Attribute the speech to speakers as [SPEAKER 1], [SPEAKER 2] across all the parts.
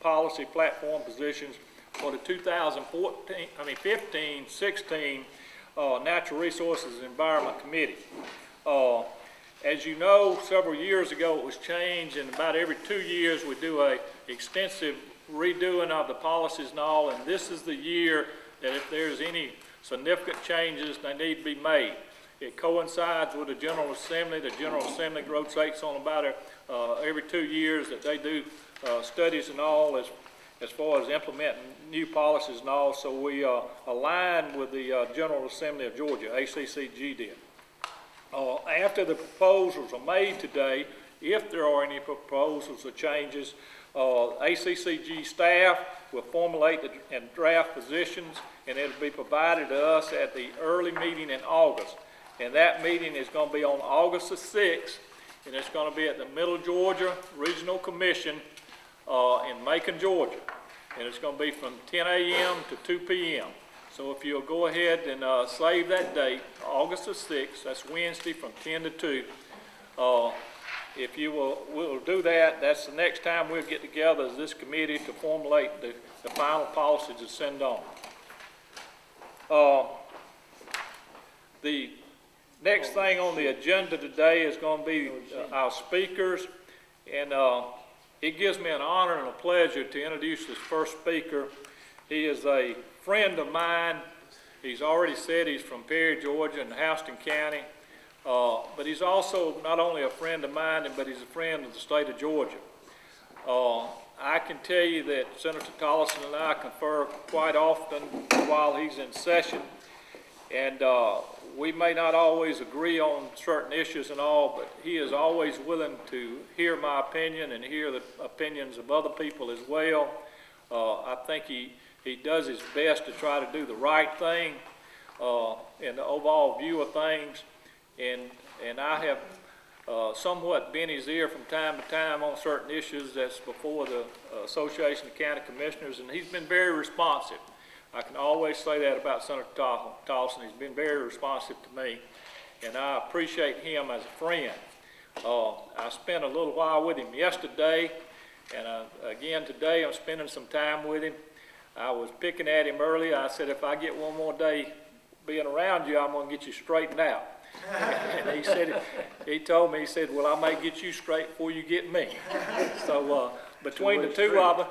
[SPEAKER 1] policy platform positions for the 2015-16 Natural Resources and Environment Committee. As you know, several years ago it was changed, and about every 2 years we do a extensive redoing of the policies and all, and this is the year that if there's any significant changes, they need to be made. It coincides with the General Assembly. The General Assembly rotates on about every 2 years that they do studies and all as far as implementing new policies and all, so we align with the General Assembly of Georgia, ACCG did. After the proposals are made today, if there are any proposals or changes, ACCG staff will formulate and draft positions, and it'll be provided to us at the early meeting in August. And that meeting is going to be on August the 6th, and it's going to be at the Middle Georgia Regional Commission in Macon, Georgia. And it's going to be from 10 a.m. to 2 p.m. So if you'll go ahead and save that date, August the 6th, that's Wednesday from 10 to 2. If you will do that, that's the next time we'll get together as this committee to formulate the final policy to send on. The next thing on the agenda today is going to be our speakers, and it gives me an honor and a pleasure to introduce this first speaker. He is a friend of mine. He's already said he's from Perry, Georgia, in Houston County. But he's also not only a friend of mine, but he's a friend of the state of Georgia. I can tell you that Senator Tolleson and I confer quite often while he's in session, and we may not always agree on certain issues and all, but he is always willing to hear my opinion and hear the opinions of other people as well. I think he does his best to try to do the right thing in the overall view of things. And I have somewhat been his ear from time to time on certain issues that's before the Association of County Commissioners, and he's been very responsive. I can always say that about Senator Tolleson. He's been very responsive to me, and I appreciate him as a friend. I spent a little while with him yesterday, and again today I'm spending some time with him. I was picking at him earlier. I said, if I get one more day being around you, I'm going to get you straightened out. And he said, he told me, he said, well, I may get you straight before you get me. So between the two of us,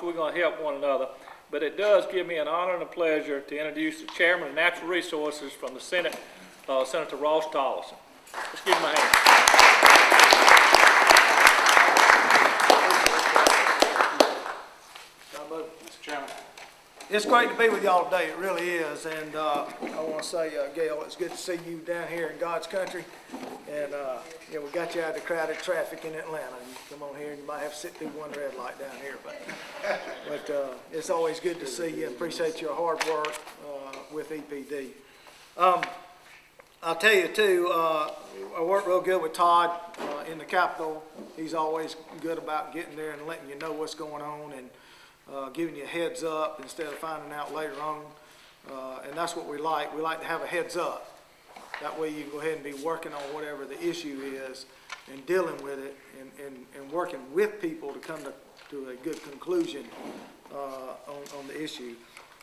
[SPEAKER 1] we're going to help one another. But it does give me an honor and a pleasure to introduce the Chairman of Natural Resources from the Senate, Senator Ross Tolleson. Let's give him a hand.
[SPEAKER 2] Mr. Chairman.
[SPEAKER 3] It's great to be with y'all today, it really is, and I want to say, Gail, it's good to see you down here in God's country, and yeah, we got you out of the crowded traffic in Atlanta. You come on here and you might have to sit through one red light down here, but it's always good to see you and appreciate your hard work with EPD. I'll tell you too, I work real good with Todd in the Capitol. He's always good about getting there and letting you know what's going on, and giving you a heads up instead of finding out later on, and that's what we like. We like to have a heads up. That way you can go ahead and be working on whatever the issue is and dealing with it, and working with people to come to a good conclusion on the issue.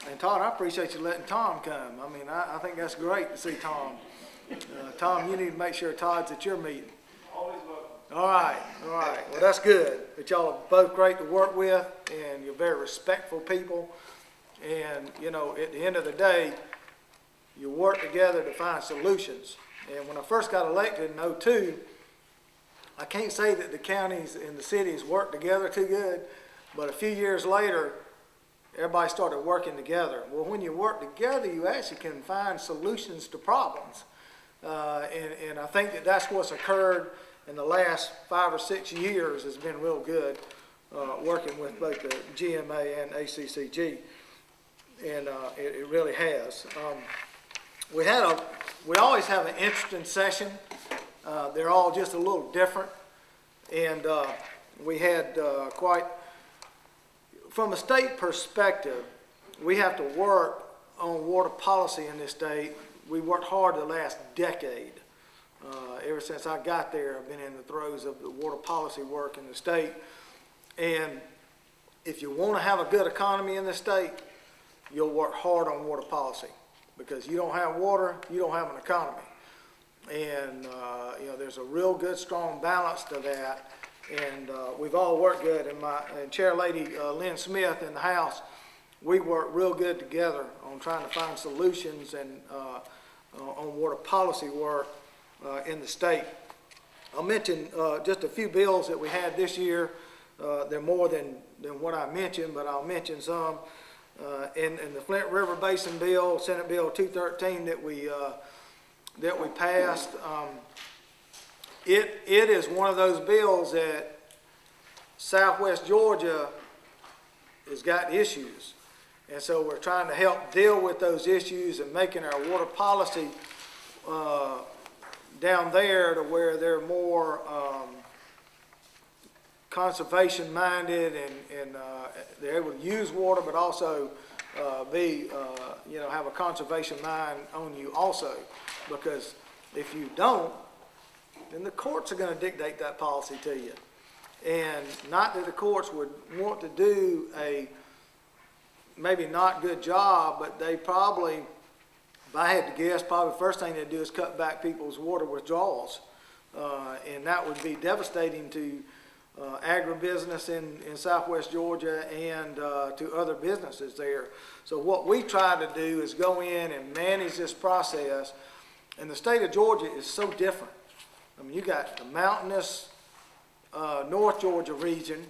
[SPEAKER 3] And Todd, I appreciate you letting Tom come. I mean, I think that's great to see Tom. Tom, you need to make sure Todd's at your meeting.
[SPEAKER 2] Always welcome.
[SPEAKER 3] All right. Well, that's good. But y'all are both great to work with, and you're very respectful people. And, you know, at the end of the day, you work together to find solutions. And when I first got elected in 2002, I can't say that the counties and the cities worked together too good, but a few years later, everybody started working together. Well, when you work together, you actually can find solutions to problems. And I think that that's what's occurred in the last 5 or 6 years has been real good, working with both the GMA and ACCG, and it really has. We always have an interesting session. They're all just a little different, and we had quite, from a state perspective, we have to work on water policy in this state. We worked hard the last decade. Ever since I got there, I've been in the throes of the water policy work in the state. And if you want to have a good economy in this state, you'll work hard on water policy, because you don't have water, you don't have an economy. And, you know, there's a real good, strong balance to that. And we've all worked good. And Chair Lady Lynn Smith in the House, we work real good together on trying to find solutions and on water policy work in the state. I'll mention just a few bills that we had this year. They're more than what I mentioned, but I'll mention some. In the Flint River Basin bill, Senate Bill 213 that we passed, it is one of those bills that Southwest Georgia has got issues. And so we're trying to help deal with those issues and making our water policy down there to where they're more conservation minded and they're able to use water, but also you know, have a conservation mind on you also. Because if you don't, then the courts are going to dictate that policy to you. And not that the courts would want to do a maybe not good job, but they probably, if I had to guess, probably the first thing they'd do is cut back people's water withdrawals. And that would be devastating to agribusiness in Southwest Georgia and to other businesses there. So what we try to do is go in and manage this process. And the state of Georgia is so different. I mean, you got the mountainous North Georgia region.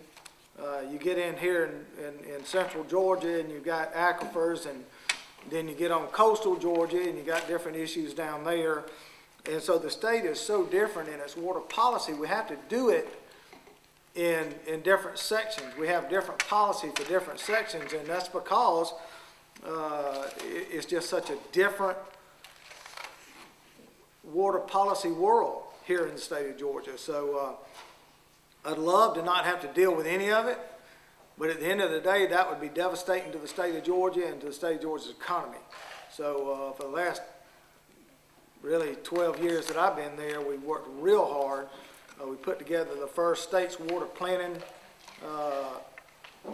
[SPEAKER 3] You get in here in central Georgia and you've got aquifers, and then you get on coastal Georgia and you got different issues down there. And so the state is so different in its water policy. We have to do it in different sections. We have different policy for different sections, and that's because it's just such a different water policy world here in the state of Georgia. So I'd love to not have to deal with any of it, but at the end of the day, that would be devastating to the state of Georgia and to the state of Georgia's economy. So for the last really 12 years that I've been there, we've worked real hard. We put together the first state's water planning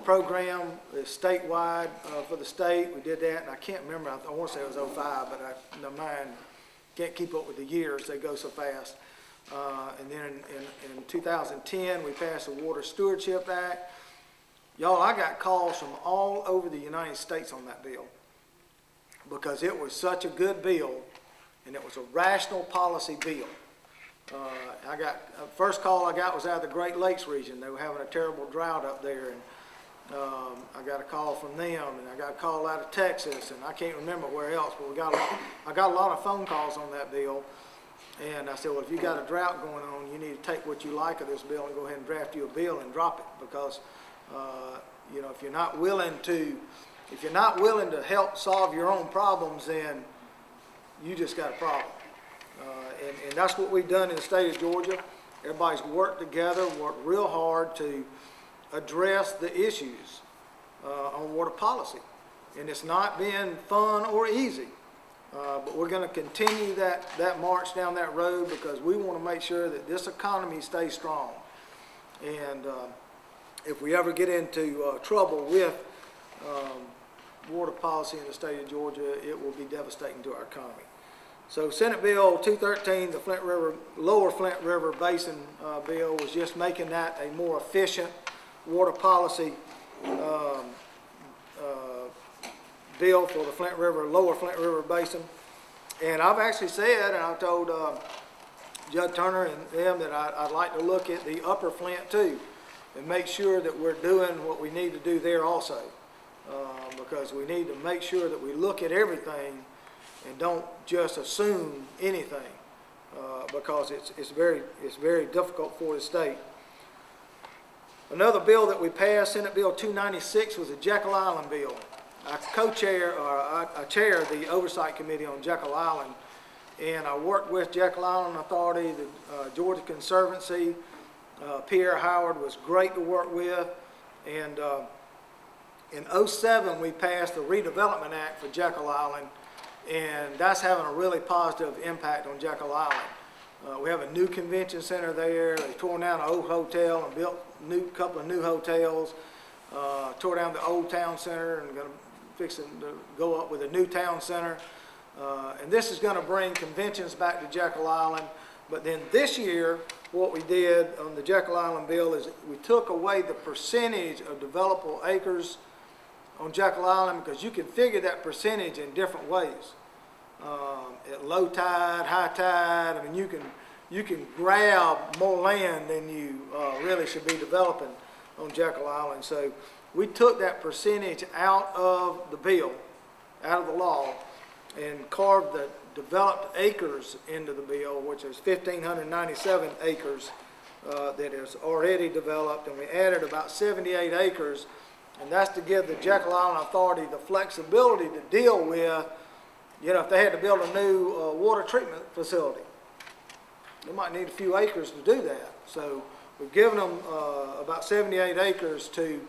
[SPEAKER 3] program. It's statewide for the state. We did that, and I can't remember, I want to say it was 05, but my mind can't keep up with the years, they go so fast. And then in 2010, we passed the Water Stewardship Act. Y'all, I got calls from all over the United States on that bill because it was such a good bill, and it was a rational policy bill. First call I got was out of the Great Lakes region. They were having a terrible drought up there, and I got a call from them, and I got a call out of Texas, and I can't remember where else, but I got a lot of phone calls on that bill. And I said, well, if you got a drought going on, you need to take what you like of this bill and go ahead and draft you a bill and drop it, because you know, if you're not willing to help solve your own problems, then you just got a problem. And that's what we've done in the state of Georgia. Everybody's worked together, worked real hard to address the issues on water policy. And it's not been fun or easy. But we're going to continue that march down that road, because we want to make sure that this economy stays strong. And if we ever get into trouble with water policy in the state of Georgia, it will be devastating to our economy. So Senate Bill 213, the Lower Flint River Basin bill, was just making that a more efficient water policy bill for the Lower Flint River Basin. And I've actually said, and I told Judge Turner and them that I'd like to look at the Upper Flint too, and make sure that we're doing what we need to do there also, because we need to make sure that we look at everything and don't just assume anything, because it's very difficult for the state. Another bill that we passed, Senate Bill 296, was the Jekyll Island bill. I chair the Oversight Committee on Jekyll Island, and I worked with Jekyll Island Authority, the Georgia Conservancy. Pierre Howard was great to work with, and in 2007 we passed the Redevelopment Act for Jekyll Island, and that's having a really positive impact on Jekyll Island. We have a new convention center there. They tore down an old hotel and built a couple of new hotels. tore down the old town center and gonna fixing to go up with a new town center. And this is gonna bring conventions back to Jekyll Island. But then this year, what we did on the Jekyll Island bill is we took away the percentage of developable acres on Jekyll Island, because you can figure that percentage in different ways. At low tide, high tide, I mean, you can grab more land than you really should be developing on Jekyll Island. So we took that percentage out of the bill, out of the law, and carved the developed acres into the bill, which is 1,597 acres that is already developed, and we added about 78 acres, and that's to give the Jekyll Island Authority the flexibility to deal with, you know, if they had to build a new water treatment facility. They might need a few acres to do that. So we've given them about 78 acres to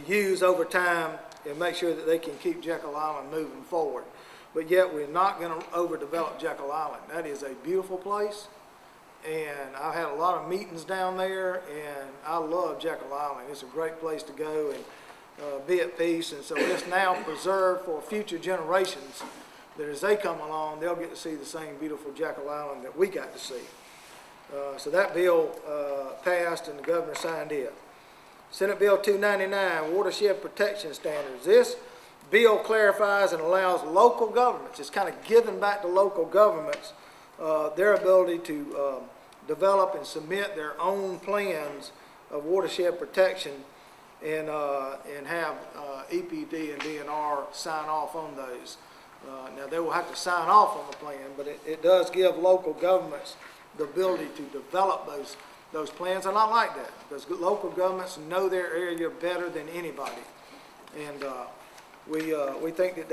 [SPEAKER 3] use over time and make sure that they can keep Jekyll Island moving forward. But yet we're not going to overdevelop Jekyll Island. That is a beautiful place, and I've had a lot of meetings down there, and I love Jekyll Island. It's a great place to go and be at peace, and so it's now preserved for future generations, that as they come along, they'll get to see the same beautiful Jekyll Island that we got to see. So that bill passed, and the governor signed it. Senate Bill 299, Watershed Protection Standards. This bill clarifies and allows local governments, it's kind of giving back to local governments their ability to develop and submit their own plans of watershed protection, and have EPD and DNR sign off on those. Now they will have to sign off on the plan, but it does give local governments the ability to develop those plans, and I like that, because local governments know their area better than anybody, and we think that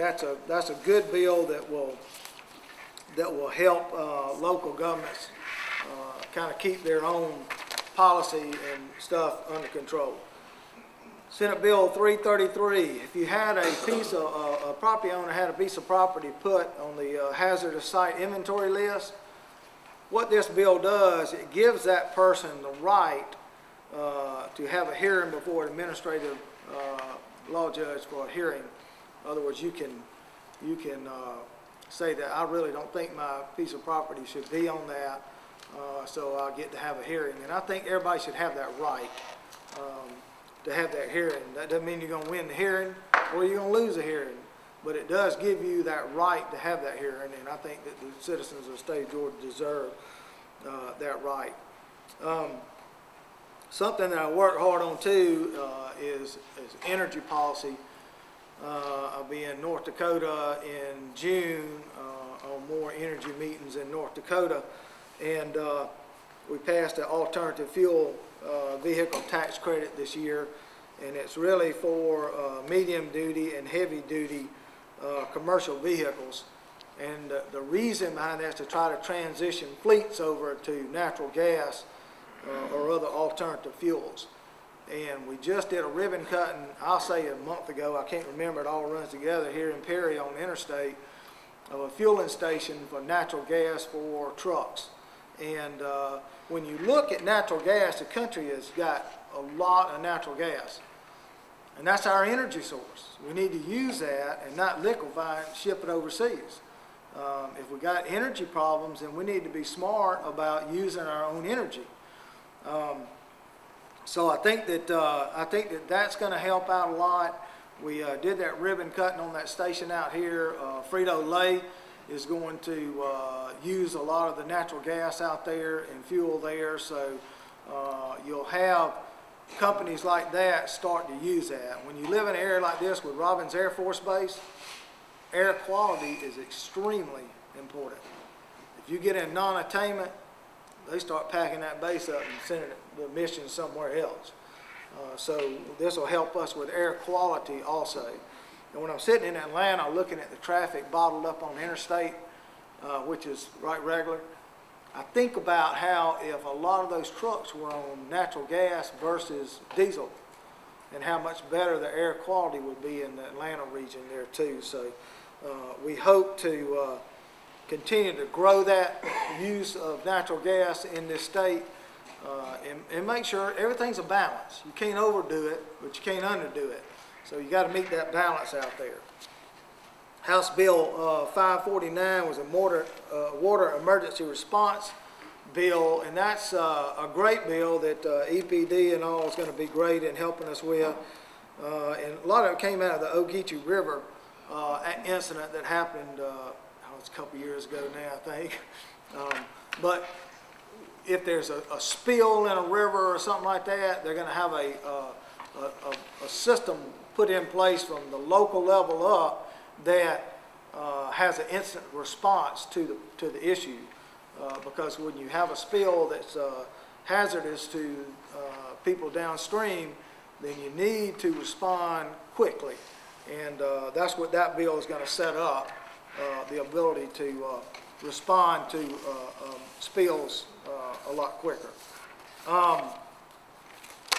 [SPEAKER 3] that's a good bill that will help local governments kind of keep their own policy and stuff under control. Senate Bill 333. If you had a property owner had a piece of property put on the hazardous site inventory list, what this bill does, it gives that person the right to have a hearing before an administrative law judge for a hearing. In other words, you can say that I really don't think my piece of property should be on that, so I get to have a hearing. And I think everybody should have that right to have that hearing. That doesn't mean you're going to win the hearing or you're going to lose the hearing, but it does give you that right to have that hearing, and I think that the citizens of the state of Georgia deserve that right. Something that I work hard on too is energy policy. I'll be in North Dakota in June on more energy meetings in North Dakota, and we passed an alternative fuel vehicle tax credit this year, and it's really for medium duty and heavy duty commercial vehicles. And the reason behind that is to try to transition fleets over to natural gas or other alternative fuels. And we just did a ribbon cutting, I'll say a month ago, I can't remember, it all runs together, here in Perry on the interstate, of a fueling station for natural gas for trucks. And when you look at natural gas, the country has got a lot of natural gas. And that's our energy source. We need to use that and not liquefy it and ship it overseas. If we got energy problems, then we need to be smart about using our own energy. So I think that that's going to help out a lot. We did that ribbon cutting on that station out here. Frito-Lay is going to use a lot of the natural gas out there and fuel there. So you'll have companies like that start to use that. When you live in an area like this with Robins Air Force Base, air quality is extremely important. If you get in non-attainment, they start packing that base up and sending the mission somewhere else. So this will help us with air quality also. And when I'm sitting in Atlanta looking at the traffic bottled up on the interstate, which is right regular, I think about how if a lot of those trucks were on natural gas versus diesel, and how much better the air quality would be in the Atlanta region there too. So we hope to continue to grow that use of natural gas in this state, and make sure everything's a balance. You can't overdo it, but you can't underdo it. So you gotta meet that balance out there. House Bill 549 was a water emergency response bill, and that's a great bill that EPD and all is gonna be great in helping us with. And a lot of it came out of the Ogeechee River incident that happened, it's a couple years ago now, I think. But if there's a spill in a river or something like that, they're gonna have a system put in place from the local level up that has an instant response to the issue. Because when you have a spill that's hazardous to people downstream, then you need to respond quickly. And that's what that bill is gonna set up, the ability to respond to spills a lot quicker.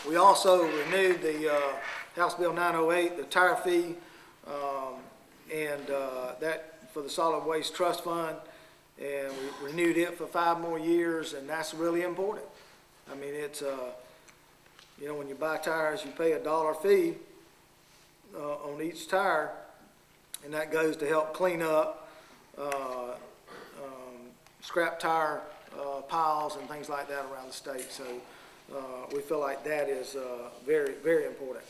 [SPEAKER 3] We also renewed the House Bill 908, the tire fee, and that for the Solid Waste Trust Fund, and we renewed it for 5 more years, and that's really important. I mean, it's, you know, when you buy tires, you pay $1 fee on each tire, and that goes to help clean up scrap tire piles and things like that around the state. So we feel like that is very, very important.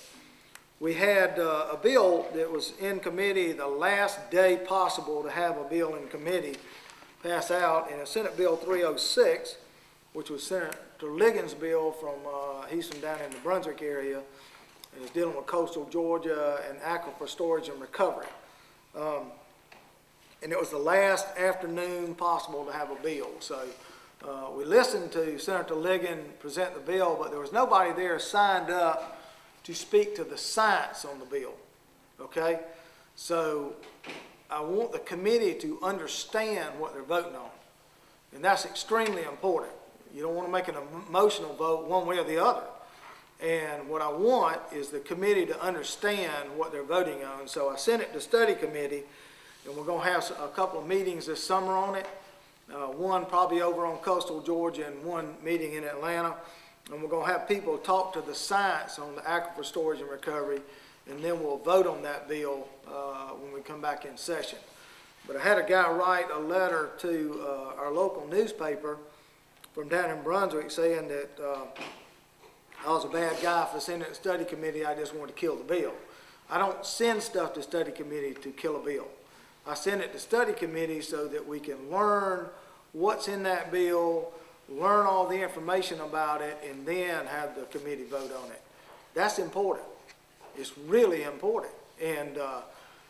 [SPEAKER 3] We had a bill that was in committee the last day possible to have a bill in committee pass out, and it's Senate Bill 306, which was Senator Liggins' bill from, he's from down in the Brunswick area, and it's dealing with coastal Georgia and aquifer storage and recovery. And it was the last afternoon possible to have a bill. So we listened to Senator Liggins present the bill, but there was nobody there signed up to speak to the science on the bill, okay? So I want the committee to understand what they're voting on, and that's extremely important. You don't want to make an emotional vote one way or the other. And what I want is the committee to understand what they're voting on. So I sent it to study committee, and we're going to have a couple of meetings this summer on it. One probably over on coastal Georgia and one meeting in Atlanta. And we're going to have people talk to the science on the aquifer storage and recovery, and then we'll vote on that bill when we come back in session. But I had a guy write a letter to our local newspaper from down in Brunswick saying that I was a bad guy for sending it to study committee. I just wanted to kill the bill. I don't send stuff to study committee to kill a bill. I send it to study committee so that we can learn what's in that bill, learn all the information about it, and then have the committee vote on it. That's important. It's really important. And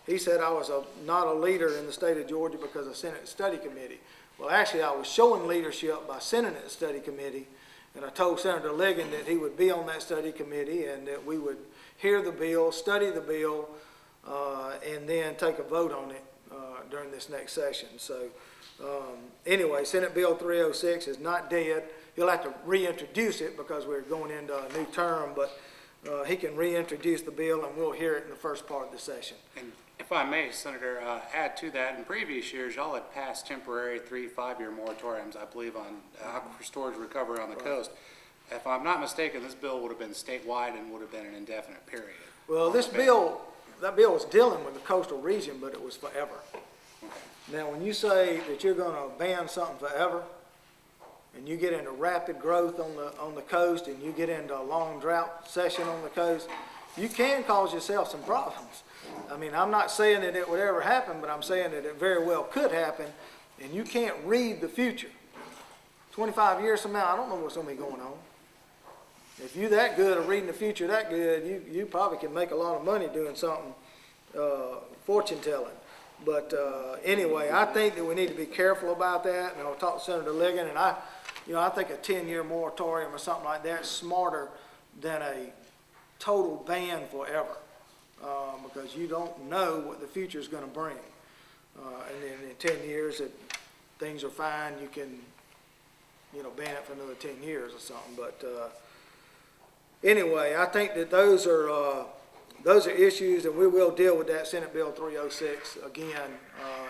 [SPEAKER 3] he said I was not a leader in the state of Georgia because I sent it to study committee. Well, actually, I was showing leadership by sending it to study committee, and I told Senator Liggins that he would be on that study committee and that we would hear the bill, study the bill, and then take a vote on it during this next session. So anyway, Senate Bill 306 is not dead. He'll have to reintroduce it because we're going into a new term, but he can reintroduce the bill and we'll hear it in the first part of the session.
[SPEAKER 2] And if I may, Senator, add to that, in previous years, y'all had passed temporary 3-5-year moratoriums, I believe, on aquifer storage recovery on the coast. If I'm not mistaken, this bill would have been statewide and would have been an indefinite period.
[SPEAKER 3] Well, this bill, that bill was dealing with the coastal region, but it was forever.
[SPEAKER 2] Okay.
[SPEAKER 3] Now, when you say that you're going to ban something forever, and you get into rapid growth on the coast, and you get into a long drought session on the coast, you can cause yourself some problems. I mean, I'm not saying that it would ever happen, but I'm saying that it very well could happen, and you can't read the future. 25 years from now, I don't know what's going to be going on. If you're that good at reading the future that good, you probably can make a lot of money doing something, fortune telling. But anyway, I think that we need to be careful about that, and I'll talk to Senator Liggins, and I think a 10-year moratorium or something like that is smarter than a total ban forever, because you don't know what the future is going to bring. And then in 10 years, if things are fine, you can, ban it for another 10 years or something. But anyway, I think that those are issues, and we will deal with that Senate Bill 306 again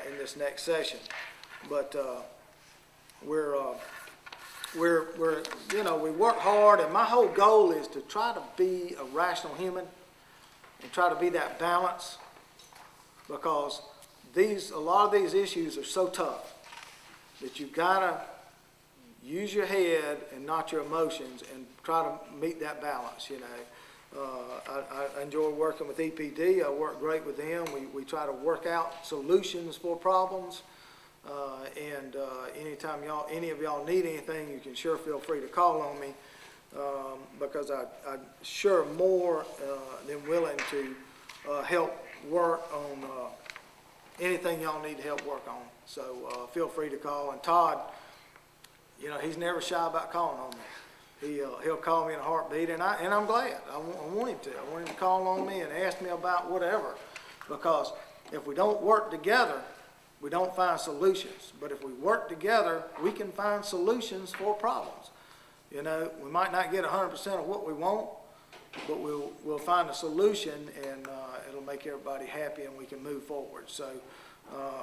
[SPEAKER 3] in this next session. But we're we work hard, and my whole goal is to try to be a rational human and try to be that balance, because a lot of these issues are so tough that you gotta use your head and not your emotions and try to meet that balance, you know. I enjoy working with EPD. I work great with them. We try to work out solutions for problems. Anytime any of y'all need anything, you can sure feel free to call on me, because I'm sure more than willing to help work on anything y'all need to help work on. So feel free to call. And Todd, you know, he's never shy about calling on me. He'll call me in a heartbeat, and I'm glad. I want him to. I want him to call on me and ask me about whatever, because if we don't work together, we don't find solutions. But if we work together, we can find solutions for problems. You know, we might not get 100% of what we want, but we'll find a solution, and it'll make everybody happy, and we can move forward. So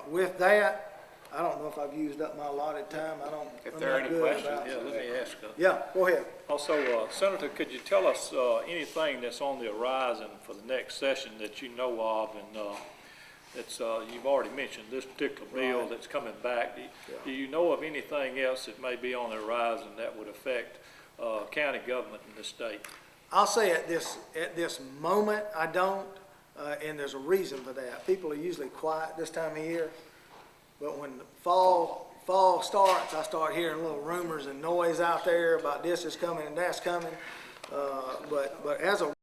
[SPEAKER 3] with that, I don't know if I've used up my allotted time.
[SPEAKER 2] If there are any questions,
[SPEAKER 1] Yeah, let me ask.
[SPEAKER 3] Yeah, go ahead.
[SPEAKER 1] Also, Senator, could you tell us anything that's on the horizon for the next session that you know of, and it's you've already mentioned this particular bill
[SPEAKER 3] Right.
[SPEAKER 1] that's coming back. Do you know of anything else that may be on the horizon that would affect county government in the state?
[SPEAKER 3] I'll say at this moment, I don't, and there's a reason for that. People are usually quiet this time of year, but when the fall starts, I start hearing little rumors and noise out there about this is coming and that's coming. But as of